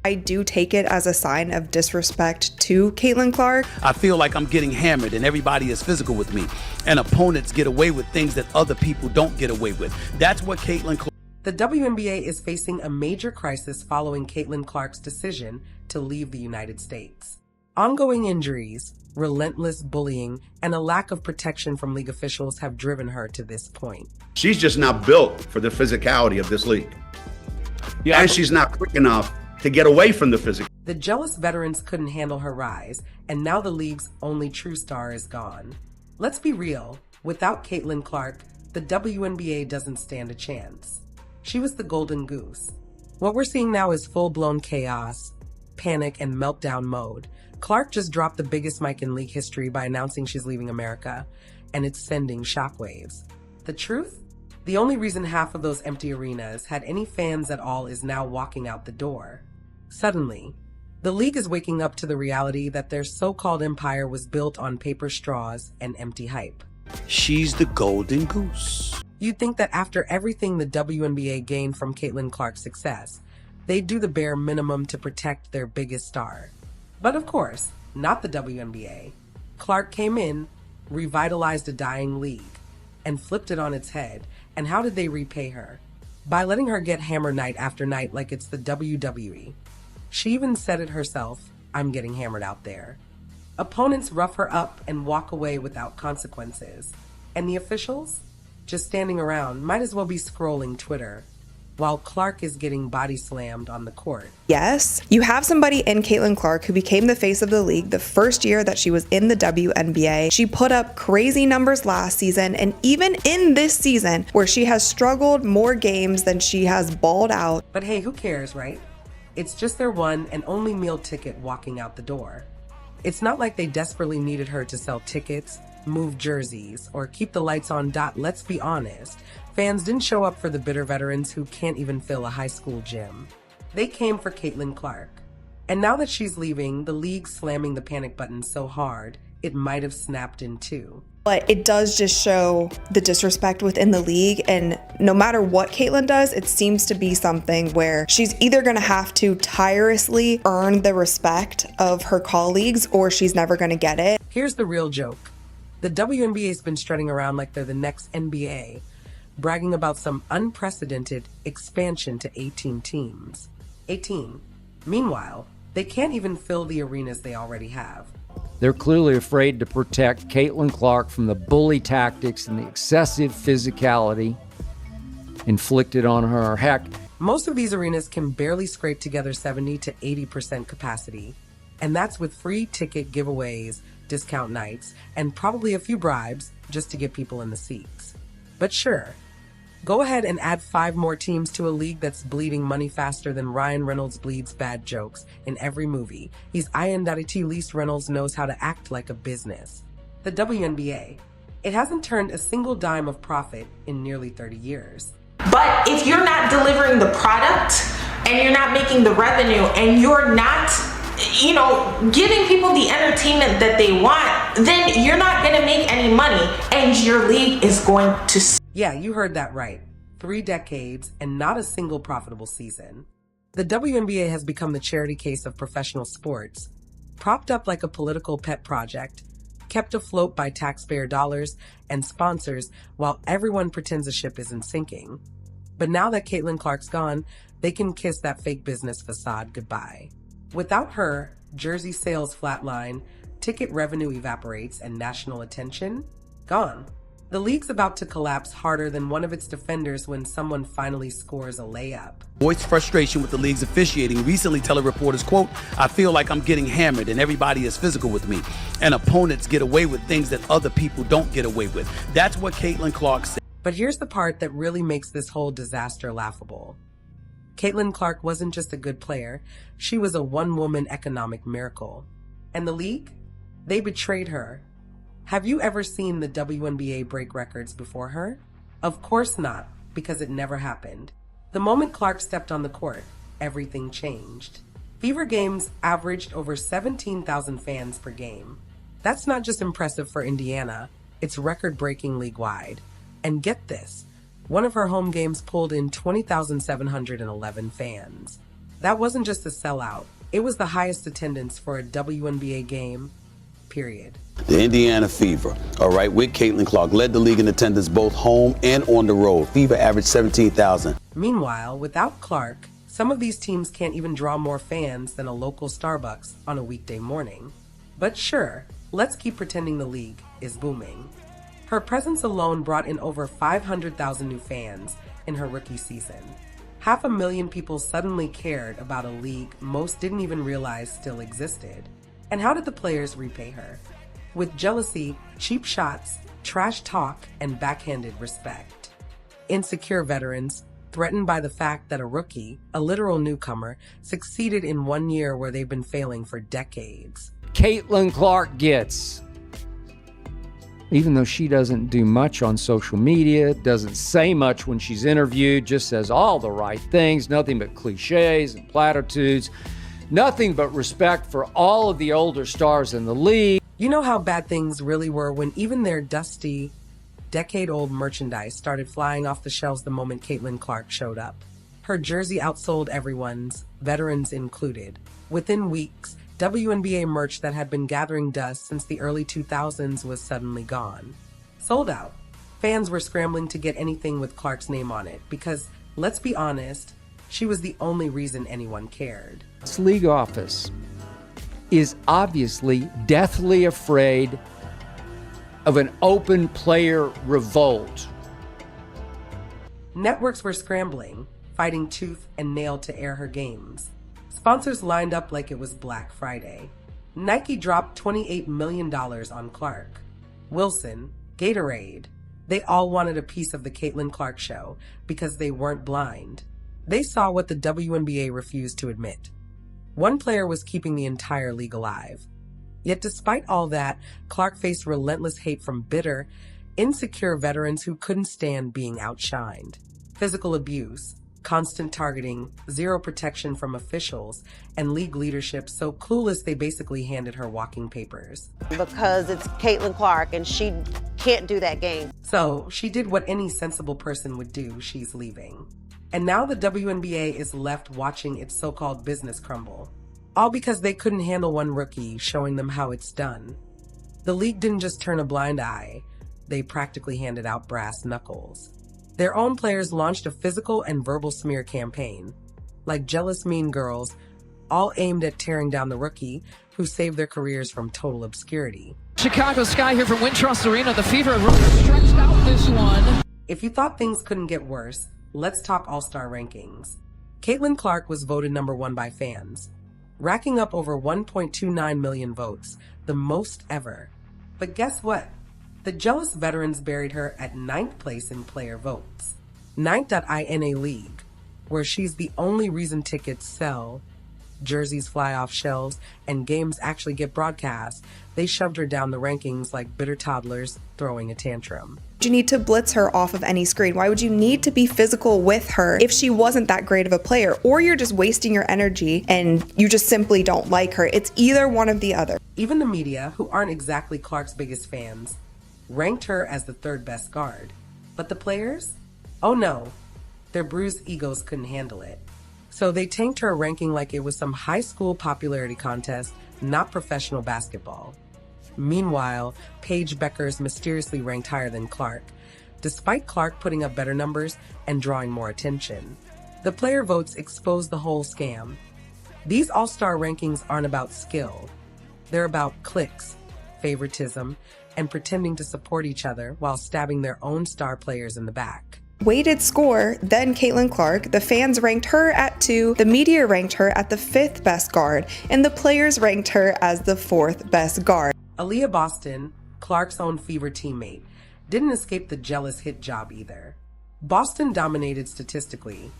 I do take it as a sign of disrespect to CaitlinClark. I feel like I'm getting hammered and everybody is physical with me, and opponents get away with things that other people don't get away with. That's what CaitlinClark. The WNBA is facing a major crisis following CaitlinClark's decision to leave the United States. Ongoing injuries, relentless bullying, and a lack of protection from league officials have driven her to this point. She's just not built for the physicality of this league. And she's not quick enough to get away from the physical. The jealous veterans couldn't handle her rise, and now the league's only true star is gone. Let's be real, without CaitlinClark, the WNBA doesn't stand a chance. She was the golden goose. What we're seeing now is full-blown chaos, panic, and meltdown mode. Clark just dropped the biggest mic in league history by announcing she's leaving America, and it's sending shockwaves. The truth? The only reason half of those empty arenas had any fans at all is now walking out the door. Suddenly, the league is waking up to the reality that their so-called empire was built on paper straws and empty hype. She's the golden goose. You'd think that after everything the WNBA gained from CaitlinClark's success, they'd do the bare minimum to protect their biggest star. But of course, not the WNBA. Clark came in, revitalized a dying league, and flipped it on its head. And how did they repay her? By letting her get hammered night after night like it's the WWE. She even said it herself, "I'm getting hammered out there." Opponents rough her up and walk away without consequences. And the officials? Just standing around, might as well be scrolling Twitter, while Clark is getting body slammed on the court. Yes, you have somebody in CaitlinClark who became the face of the league the first year that she was in the WNBA. She put up crazy numbers last season, and even in this season, where she has struggled more games than she has balled out. But hey, who cares, right? It's just their one and only meal ticket walking out the door. It's not like they desperately needed her to sell tickets, move jerseys, or keep the lights on. Let's be honest. Fans didn't show up for the bitter veterans who can't even fill a high school gym. They came for CaitlinClark. And now that she's leaving, the league's slamming the panic button so hard, it might have snapped in two. But it does just show the disrespect within the league, and no matter what Caitlin does, it seems to be something where she's either going to have to tirelessly earn the respect of her colleagues, or she's never going to get it. Here's the real joke. The WNBA's been strutting around like they're the next NBA, bragging about some unprecedented expansion to 18 teams. 18. Meanwhile, they can't even fill the arenas they already have. They're clearly afraid to protect CaitlinClark from the bully tactics and the excessive physicality inflicted on her. Heck, most of these arenas can barely scrape together 70 to 80% capacity, and that's with free ticket giveaways, discount nights, and probably a few bribes just to get people in the seats. But sure, go ahead and add 5 more teams to a league that's bleeding money faster than Ryan Reynolds bleeds bad jokes in every movie. He's INDT least Reynolds knows how to act like a business. The WNBA. It hasn't turned a single dime of profit in nearly 30 years. But if you're not delivering the product and you're not making the revenue and you're not, giving people the entertainment that they want, then you're not going to make any money and your league is going to. Yeah, you heard that right. 3 decades and not a single profitable season. The WNBA has become the charity case of professional sports, propped up like a political pet project, kept afloat by taxpayer dollars and sponsors while everyone pretends the ship isn't sinking. But now that CaitlinClark's gone, they can kiss that fake business facade goodbye. Without her, jersey sales flatline, ticket revenue evaporates, and national attention gone. The league's about to collapse harder than one of its defenders when someone finally scores a layup. Voiced frustration with the league's officiating, recently telling reporters, quote, "I feel like I'm getting hammered and everybody is physical with me, and opponents get away with things that other people don't get away with." That's what CaitlinClark said. But here's the part that really makes this whole disaster laughable. CaitlinClark wasn't just a good player, she was a one-woman economic miracle. And the league? They betrayed her. Have you ever seen the WNBA break records before her? Of course not, because it never happened. The moment Clark stepped on the court, everything changed. Fever games averaged over 17,000 fans per game. That's not just impressive for Indiana, it's record-breaking league-wide. And get this, one of her home games pulled in 20,711 fans. That wasn't just a sellout. It was the highest attendance for a WNBA game, period. The Indiana Fever, all right, with CaitlinClark, led the league in attendance both home and on the road. Fever averaged 17,000. Meanwhile, without Clark, some of these teams can't even draw more fans than a local Starbucks on a weekday morning. But sure, let's keep pretending the league is booming. Her presence alone brought in over 500,000 new fans in her rookie season. 500,000 people suddenly cared about a league most didn't even realize still existed. And how did the players repay her? With jealousy, cheap shots, trash talk, and backhanded respect. Insecure veterans, threatened by the fact that a rookie, a literal newcomer, succeeded in 1 year where they've been failing for decades. CaitlinClark gets, even though she doesn't do much on social media, doesn't say much when she's interviewed, just says all the right things, nothing but cliches and platitudes, nothing but respect for all of the older stars in the league. You know how bad things really were when even their dusty, decade-old merchandise started flying off the shelves the moment CaitlinClark showed up. Her jersey outsold everyone's, veterans included. Within weeks, WNBA merch that had been gathering dust since the early 2000s was suddenly gone. Sold out. Fans were scrambling to get anything with Clark's name on it because, let's be honest, she was the only reason anyone cared. This league office is obviously deathly afraid of an open player revolt. Networks were scrambling, fighting tooth and nail to air her games. Sponsors lined up like it was Black Friday. Nike dropped $28 million on Clark. Wilson, Gatorade, they all wanted a piece of the CaitlinClark show because they weren't blind. They saw what the WNBA refused to admit. One player was keeping the entire league alive. Yet despite all that, Clark faced relentless hate from bitter, insecure veterans who couldn't stand being outshined. Physical abuse, constant targeting, zero protection from officials, and league leadership so clueless they basically handed her walking papers. Because it's CaitlinClark and she can't do that game. So she did what any sensible person would do, she's leaving. And now the WNBA is left watching its so-called business crumble. All because they couldn't handle one rookie showing them how it's done. The league didn't just turn a blind eye, they practically handed out brass knuckles. Their own players launched a physical and verbal smear campaign, like jealous mean girls, all aimed at tearing down the rookie who saved their careers from total obscurity. Chicago Sky here from Wintrust Arena. The Fever really stretched out this one. If you thought things couldn't get worse, let's talk All-Star rankings. CaitlinClark was voted number 1 by fans, racking up over 1.29 million votes, the most ever. But guess what? The jealous veterans buried her at 9th place in player votes. 9th.INA League, where she's the only reason tickets sell, jerseys fly off shelves, and games actually get broadcast. They shoved her down the rankings like bitter toddlers throwing a tantrum. You need to blitz her off of any screen. Why would you need to be physical with her if she wasn't that great of a player? Or you're just wasting your energy and you just simply don't like her. It's either one of the other. Even the media, who aren't exactly Clark's biggest fans, ranked her as the 3rd best guard. But the players? Oh no, their bruised egos couldn't handle it. So they tanked her ranking like it was some high school popularity contest, not professional basketball. Meanwhile, Paige Bueckers mysteriously ranked higher than Clark, despite Clark putting up better numbers and drawing more attention. The player votes exposed the whole scam. These all-star rankings aren't about skill. They're about clicks, favoritism, and pretending to support each other while stabbing their own star players in the back. Weighted score, then CaitlinClark. The fans ranked her at 2, the media ranked her at the 5th best guard, and the players ranked her as the 4th best guard. Aaliyah Boston, Clark's own Fever teammate, didn't escape the jealous hit job either. Boston dominated statistically,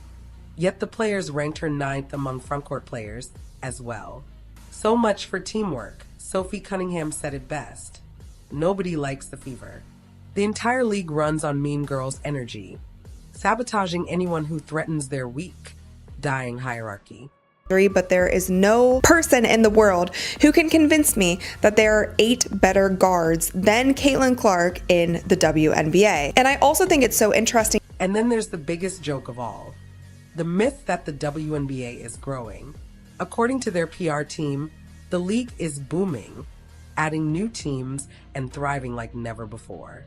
yet the players ranked her 9th among frontcourt players as well. So much for teamwork. Sophie Cunningham said it best. Nobody likes the Fever. The entire league runs on mean girls' energy, sabotaging anyone who threatens their weak, dying hierarchy. But there is no person in the world who can convince me that there are 8 better guards than CaitlinClark in the WNBA. And I also think it's so interesting. And then there's the biggest joke of all. The myth that the WNBA is growing. According to their PR team, the league is booming, adding new teams and thriving like never before.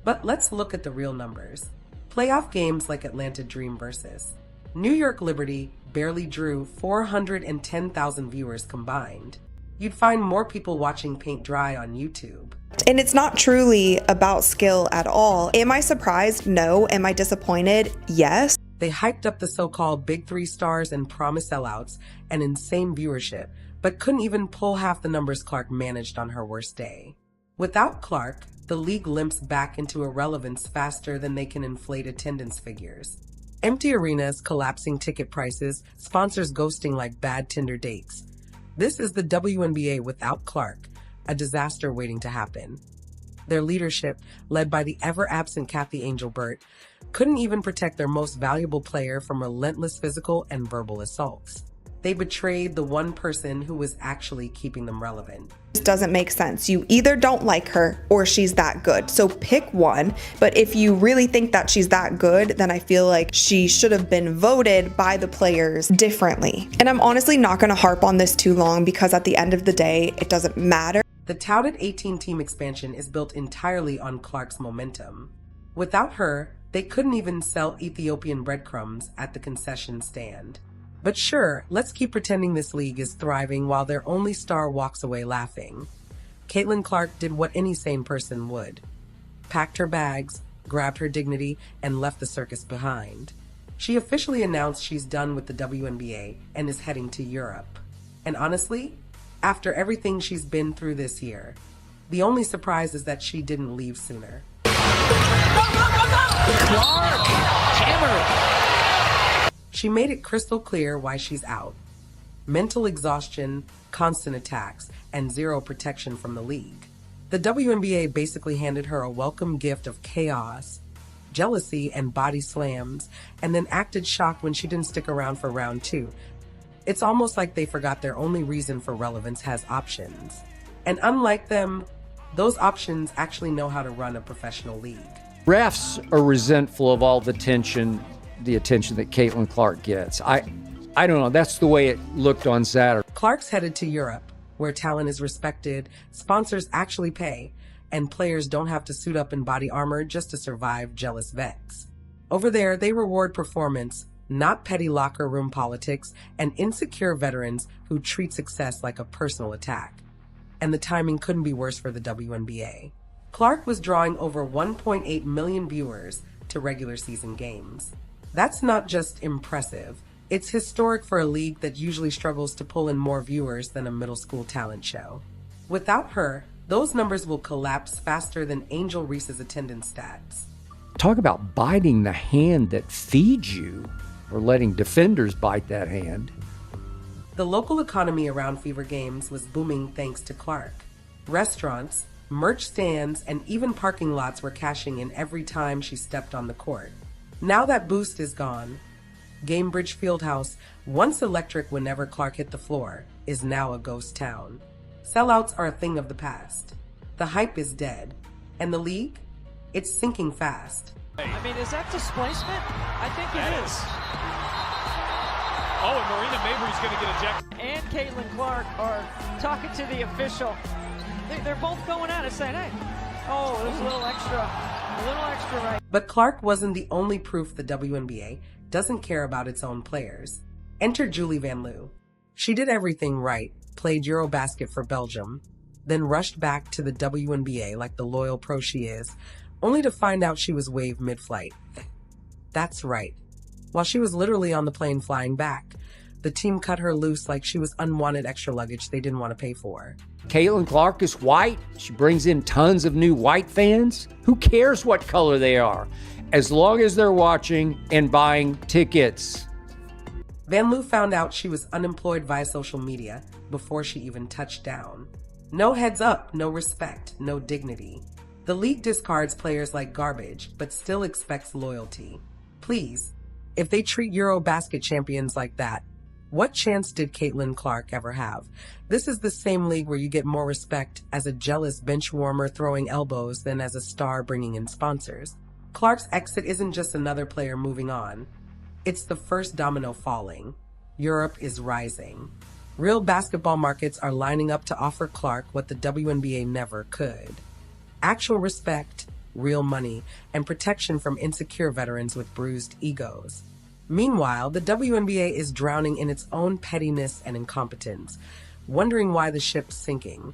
But let's look at the real numbers. Playoff games like Atlanta Dream versus New York Liberty barely drew 410,000 viewers combined. You'd find more people watching paint dry on YouTube. And it's not truly about skill at all. Am I surprised? No. Am I disappointed? Yes. They hyped up the so-called Big Three stars and promised sellouts and insane viewership, but couldn't even pull half the numbers Clark managed on her worst day. Without Clark, the league limps back into irrelevance faster than they can inflate attendance figures. Empty arenas, collapsing ticket prices, sponsors ghosting like bad Tinder dates. This is the WNBA without Clark, a disaster waiting to happen. Their leadership, led by the ever-absent Kathy Angel-Burt, couldn't even protect their most valuable player from relentless physical and verbal assaults. They betrayed the one person who was actually keeping them relevant. This doesn't make sense. You either don't like her or she's that good. So pick one. But if you really think that she's that good, then I feel like she should have been voted by the players differently. And I'm honestly not going to harp on this too long because at the end of the day, it doesn't matter. The touted 18-team expansion is built entirely on Clark's momentum. Without her, they couldn't even sell Ethiopian breadcrumbs at the concession stand. But sure, let's keep pretending this league is thriving while their only star walks away laughing. CaitlinClark did what any sane person would. Packed her bags, grabbed her dignity, and left the circus behind. She officially announced she's done with the WNBA and is heading to Europe. And honestly, after everything she's been through this year, the only surprise is that she didn't leave sooner. Clark, hammer. She made it crystal clear why she's out. Mental exhaustion, constant attacks, and zero protection from the league. The WNBA basically handed her a welcome gift of chaos, jealousy, and body slams, and then acted shocked when she didn't stick around for round 2. It's almost like they forgot their only reason for relevance has options. And unlike them, those options actually know how to run a professional league. Refs are resentful of all the attention that CaitlinClark gets. I don't know. That's the way it looked on Saturday. Clark's headed to Europe, where talent is respected, sponsors actually pay, and players don't have to suit up in body armor just to survive jealous vets. Over there, they reward performance, not petty locker room politics and insecure veterans who treat success like a personal attack. And the timing couldn't be worse for the WNBA. Clark was drawing over 1.8 million viewers to regular season games. That's not just impressive, it's historic for a league that usually struggles to pull in more viewers than a middle school talent show. Without her, those numbers will collapse faster than Angel Reese's attendance stats. Talk about biting the hand that feeds you, or letting defenders bite that hand. The local economy around Fever Games was booming thanks to Clark. Restaurants, merch stands, and even parking lots were cashing in every time she stepped on the court. Now that boost is gone, Gamebridge Fieldhouse, once electric whenever Clark hit the floor, is now a ghost town. Sellouts are a thing of the past. The hype is dead. And the league? It's sinking fast. I mean, is that displacement? I think it is. Oh, and Marina Mabry's going to get ejected. And CaitlinClark are talking to the official. They're both going at it saying, hey, oh, there's a little extra right. But Clark wasn't the only proof the WNBA doesn't care about its own players. Enter Julie Van Loo. She did everything right, played Eurobasket for Belgium, then rushed back to the WNBA like the loyal pro she is, only to find out she was waived mid-flight. That's right. While she was literally on the plane flying back, the team cut her loose like she was unwanted extra luggage they didn't want to pay for. CaitlinClark is white. She brings in tons of new white fans. Who cares what color they are, as long as they're watching and buying tickets. Van Loo found out she was unemployed via social media before she even touched down. No heads up, no respect, no dignity. The league discards players like garbage, but still expects loyalty. Please, if they treat Eurobasket champions like that, what chance did CaitlinClark ever have? This is the same league where you get more respect as a jealous bench warmer throwing elbows than as a star bringing in sponsors. Clark's exit isn't just another player moving on. It's the first domino falling. Europe is rising. Real basketball markets are lining up to offer Clark what the WNBA never could. Actual respect, real money, and protection from insecure veterans with bruised egos. Meanwhile, the WNBA is drowning in its own pettiness and incompetence, wondering why the ship's sinking.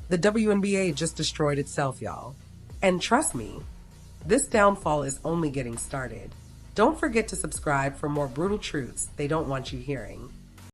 The WNBA just destroyed itself, y'all. And trust me, this downfall is only getting started. Don't forget to subscribe for more brutal truths they don't want you hearing.